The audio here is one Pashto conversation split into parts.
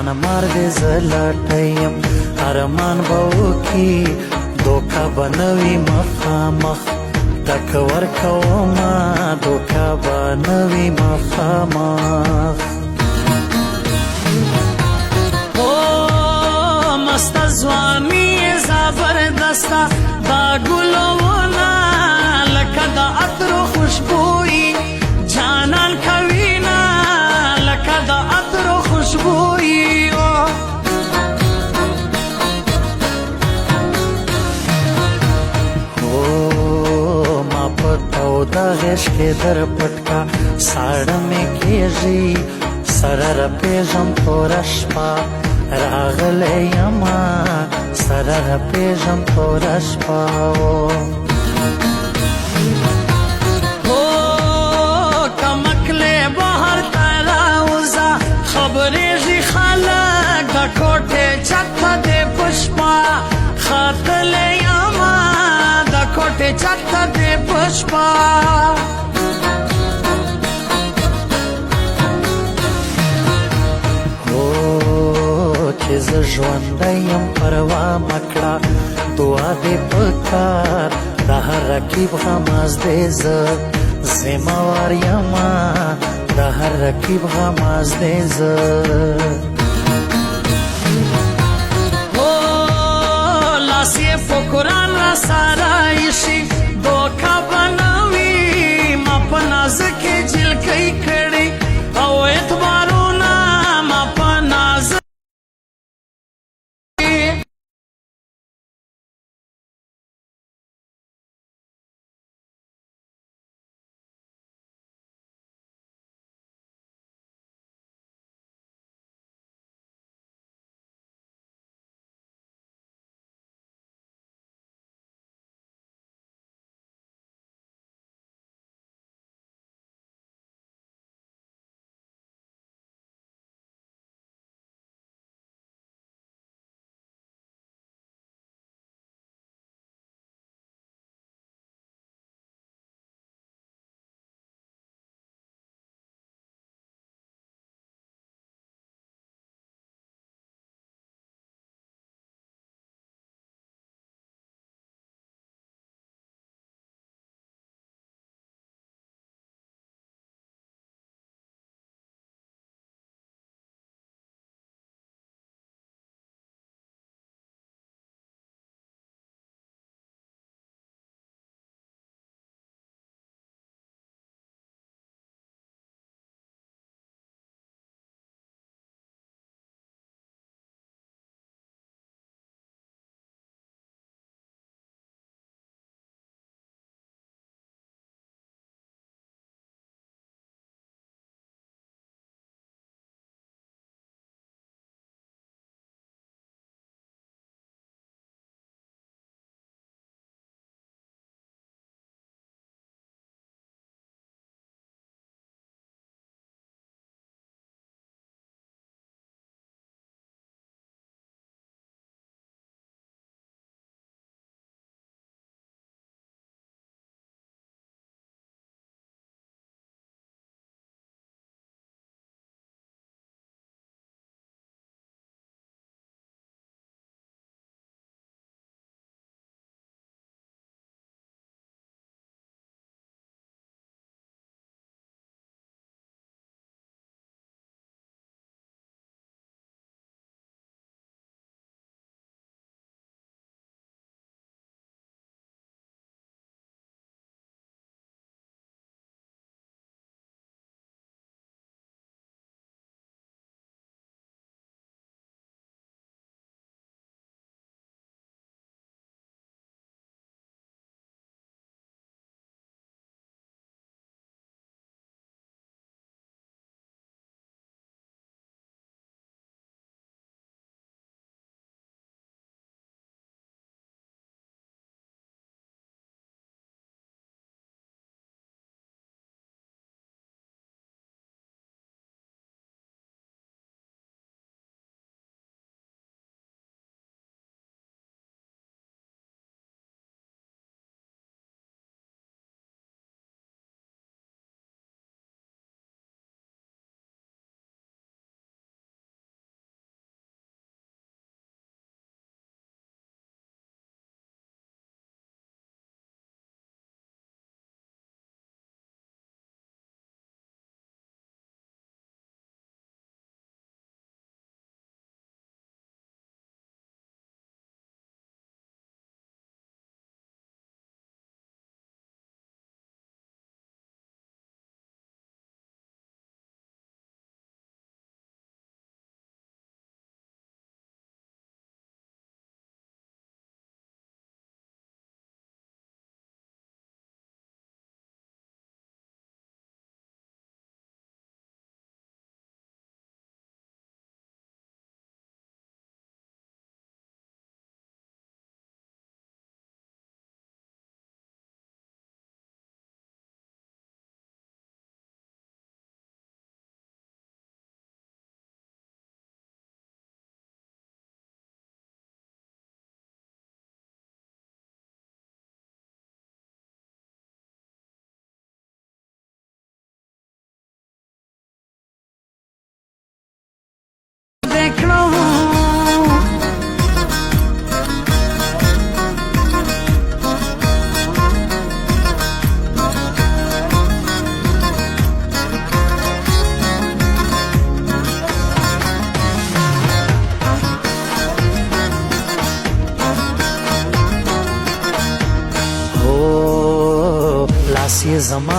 جان مرد زلټیم ارمان بوکی دوکا بنوی مخامخ تک ورکوما دوکا بنوی مخامخ مست ځواني زبردسته دا ګلونه لکه د عطرو خوشبويي جانان کوي نه لکه د عطرو خوشبويي ما په توده غېږ کې در پټ کا ساړه مې کېږي سره رپېږم توره شپه راغلی یما سره رپېږم توره شپه کمکلی بهر ته راوځه خبرېږي خلک د کوټې چت ته دې په شپه ختلی یما د کوټې چت ته دې په شپه چې زه ژوندی یم پروا مه کړه دعا دې پکار د هر رقیب غماز دې زه ذمهوار یمه د هر رقیب غماز دې زه لاس یې په قرآن را سره ایښي دوکه به نه وي ما په نازه کې جلکۍ کړي او اعتبارونه ما په نازه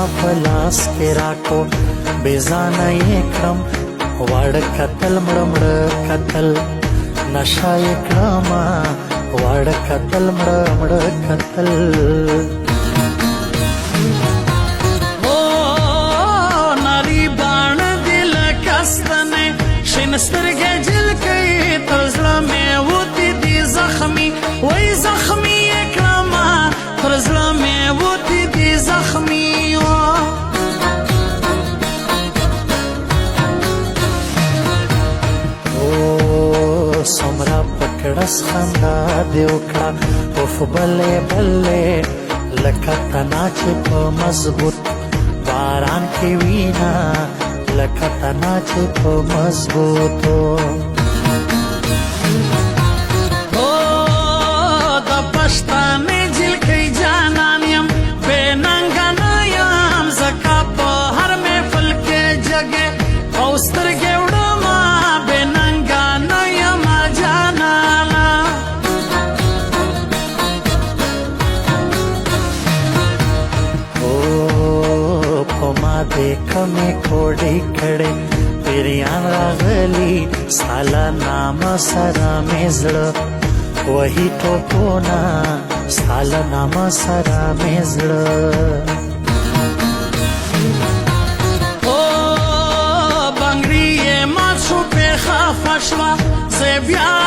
زما په لاس کې راکو بې ځانه یې کړم واړه کتل مړه مړه کتل نشه یې کړمه واړه کتل مړه مړه کتل ناری باڼه دې لکه ستنې شین سترګې جلکۍ تر زړه مې وتې دي زخمي وای زخمي یې کړمه تر زړه مې وتې دي زخمي څومره پکړس خندا دې وکړه اوف بلې بلې لکه تنا چې په مضبوط باران کې وینا لکه تنا چې په مضبوطو د پښتانې جلکۍ جانان یم بې ننګه نه یم ځکه په هر محفل کې جګې او سترګې وړمه بې ننګه نه یم جانانه په ما دې کمې کوډې کړې پیریان راغلي ساله نامه سره مې زړه وهي ټوپونه ساله نامه سره مې زړه بنګړي یې مات شو پېښه خفه شوه زه بیا